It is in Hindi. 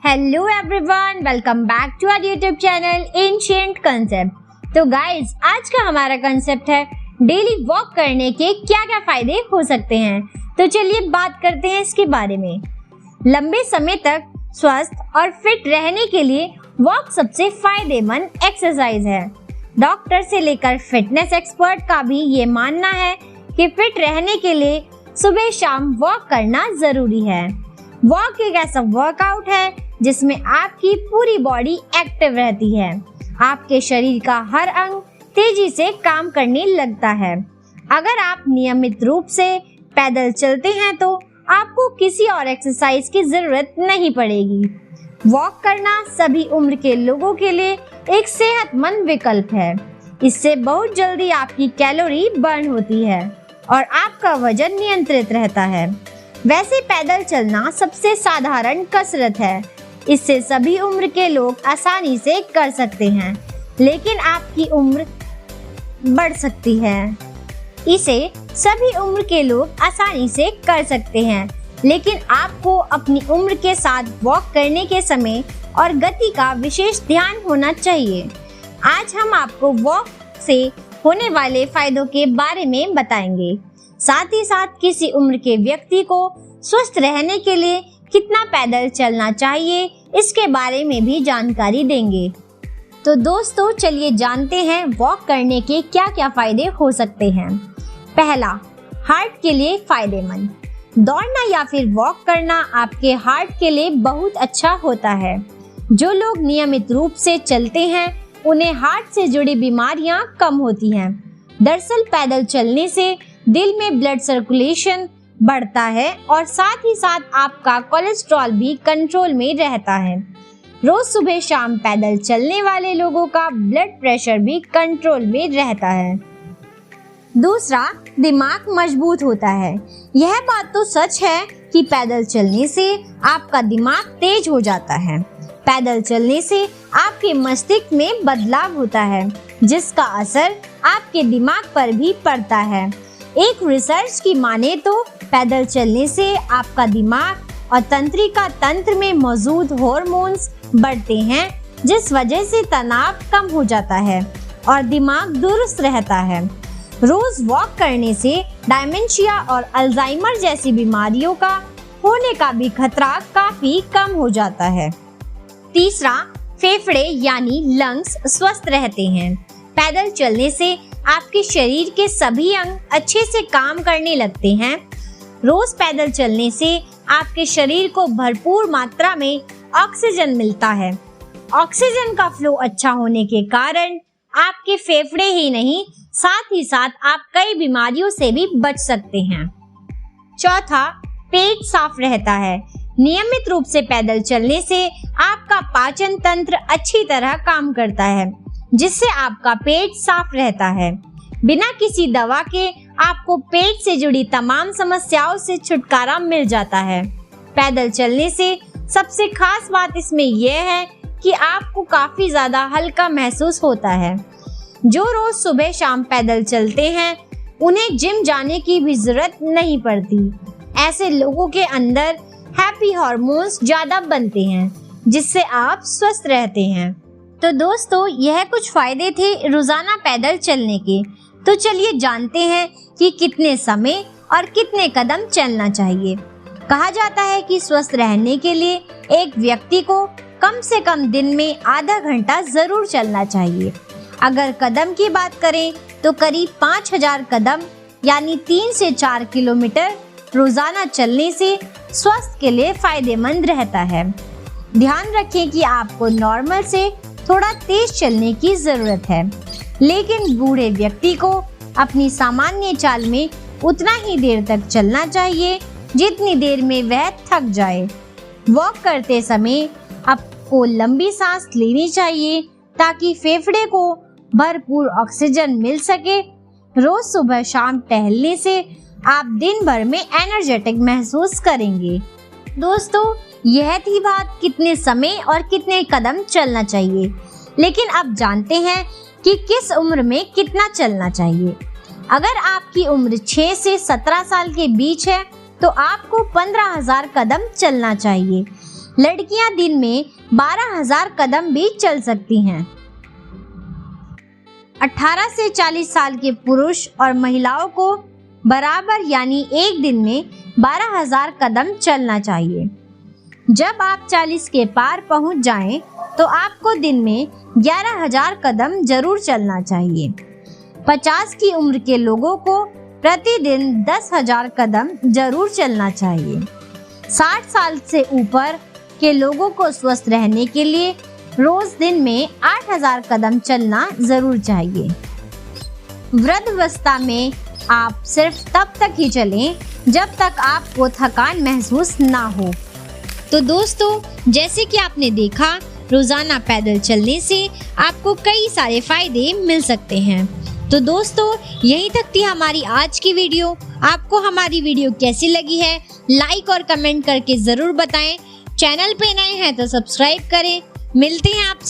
Hello everyone, welcome back to our YouTube channel ancient concept. तो गाइस, आज का हमारा कंसेप्ट है डेली वॉक करने के क्या क्या फायदे हो सकते हैं। तो चलिए बात करते हैं इसके बारे में। लंबे समय तक स्वस्थ और फिट रहने के लिए वॉक सबसे फायदेमंद एक्सरसाइज है। डॉक्टर से लेकर फिटनेस एक्सपर्ट का भी ये मानना है कि फिट रहने के लिए सुबह शाम वॉक करना जरूरी है। वॉक एक ऐसा वर्कआउट है जिसमें आपकी पूरी बॉडी एक्टिव रहती है। आपके शरीर का हर अंग तेजी से काम करने लगता है। अगर आप नियमित रूप से पैदल चलते हैं तो आपको किसी और एक्सरसाइज की जरूरत नहीं पड़ेगी। वॉक करना सभी उम्र के लोगों के लिए एक सेहतमंद विकल्प है। इससे बहुत जल्दी आपकी कैलोरी बर्न होती है और आपका वजन नियंत्रित रहता है। वैसे पैदल चलना सबसे साधारण कसरत है। इससे सभी उम्र के लोग आसानी से कर सकते हैं, लेकिन आपकी उम्र बढ़ सकती है। इसे सभी उम्र के लोग आसानी से कर सकते हैं, लेकिन आपको अपनी उम्र के साथ वॉक करने के समय और गति का विशेष ध्यान होना चाहिए। आज हम आपको वॉक से होने वाले फायदों के बारे में बताएंगे। साथ ही साथ किसी उम्र के व्यक्ति को स्वस्थ रहने के लिए कितना पैदल चलना चाहिए, इसके बारे में भी जानकारी देंगे। तो दोस्तों, चलिए जानते हैं वॉक करने के क्या क्या फायदे हो सकते हैं। पहला, हार्ट के लिए फायदेमंद। दौड़ना या फिर वॉक करना आपके हार्ट के लिए बहुत अच्छा होता है। जो लोग नियमित रूप से चलते हैं उन्हें हार्ट से जुड़ी बीमारियां कम होती हैं। दरअसल पैदल चलने से दिल में ब्लड सर्कुलेशन बढ़ता है और साथ ही साथ आपका कोलेस्ट्रॉल भी कंट्रोल में रहता है। रोज सुबह शाम पैदल चलने वाले लोगों का ब्लड प्रेशर भी कंट्रोल में रहता है। दूसरा, दिमाग मजबूत होता है। यह बात तो सच है कि पैदल चलने से आपका दिमाग तेज हो जाता है। पैदल चलने से आपके मस्तिष्क में बदलाव होता है, जिसका असर आपके दिमाग पर भी पड़ता है। एक रिसर्च की माने तो पैदल चलने से आपका दिमाग और तंत्रिका तंत्र में मौजूद हार्मोन्स बढ़ते हैं, जिस वजह से तनाव कम हो जाता है और दिमाग दुरुस्त रहता है। रोज वॉक करने से डायमेंशिया और अल्जाइमर जैसी बीमारियों का होने का भी खतरा काफी कम हो जाता है। तीसरा, फेफड़े यानी लंग्स स्वस्थ रहते हैं। पैदल चलने से आपके शरीर के सभी अंग अच्छे से काम करने लगते हैं। रोज पैदल चलने से आपके शरीर को भरपूर मात्रा में ऑक्सीजन मिलता है। ऑक्सीजन का फ्लो अच्छा होने के कारण आपके फेफड़े ही नहीं, साथ ही साथ आप कई बीमारियों से भी बच सकते हैं। चौथा, पेट साफ रहता है। नियमित रूप से पैदल चलने से आपका पाचन तंत्र अच्छी तरह काम करता है, जिससे आपका पेट साफ रहता है। बिना किसी दवा के आपको पेट से जुड़ी तमाम समस्याओं से छुटकारा मिल जाता है। पैदल चलने से सबसे खास बात इसमें यह है कि आपको काफी ज्यादा हल्का महसूस होता है। जो रोज सुबह शाम पैदल चलते हैं उन्हें जिम जाने की भी जरूरत नहीं पड़ती। ऐसे लोगों के अंदर हैप्पी हार्मोन्स ज्यादा बनते हैं, जिससे आप स्वस्थ रहते हैं। तो दोस्तों, यह कुछ फायदे थे रोजाना पैदल चलने के। तो चलिए जानते हैं कि कितने समय और कितने कदम चलना चाहिए। कहा जाता है कि स्वस्थ रहने के लिए एक व्यक्ति को कम से कम दिन में आधा घंटा जरूर चलना चाहिए। अगर कदम की बात करें तो करीब 5000 कदम यानी 3 से 4 किलोमीटर रोजाना चलने से स्वास्थ्य के लिए फायदेमंद रहता है। ध्यान रखें कि आपको नॉर्मल से थोड़ा तेज चलने की जरूरत है, लेकिन बूढ़े व्यक्ति को अपनी सामान्य चाल में उतना ही देर तक चलना चाहिए जितनी देर में वह थक जाए। वॉक करते समय आपको लंबी सांस लेनी चाहिए ताकि फेफड़े को भरपूर ऑक्सीजन मिल सके। रोज सुबह शाम टहलने से आप दिन भर में एनर्जेटिक महसूस करेंगे। दोस्तों, यह थी बात कितने समय और कितने कदम चलना चाहिए, लेकिन अब जानते हैं कि किस उम्र में कितना चलना चाहिए। अगर आपकी उम्र 6 से 17 साल के बीच है तो आपको 15,000 कदम चलना चाहिए। लड़कियां दिन में 12,000 कदम भी चल सकती हैं। 18 से 40 साल के पुरुष और महिलाओं को बराबर यानी एक दिन में 12,000 कदम चलना चाहिए। जब आप 40 के पार पहुंच जाएं, तो आपको दिन में 11,000 कदम जरूर चलना चाहिए। 50 की उम्र के लोगों को प्रतिदिन 10,000 कदम जरूर चलना चाहिए। 60 साल से ऊपर के लोगों को स्वस्थ रहने के लिए रोज दिन में 8,000 कदम चलना जरूर चाहिए। वृद्धावस्था में आप सिर्फ तब तक ही चलें जब तक आपको थकान महसूस ना हो। तो दोस्तों, जैसे कि आपने देखा, रोजाना पैदल चलने से आपको कई सारे फायदे मिल सकते हैं। तो दोस्तों, यहीं तक थी हमारी आज की वीडियो। आपको हमारी वीडियो कैसी लगी है, लाइक और कमेंट करके जरूर बताएं। चैनल पे नए हैं तो सब्सक्राइब करें। मिलते हैं आपसे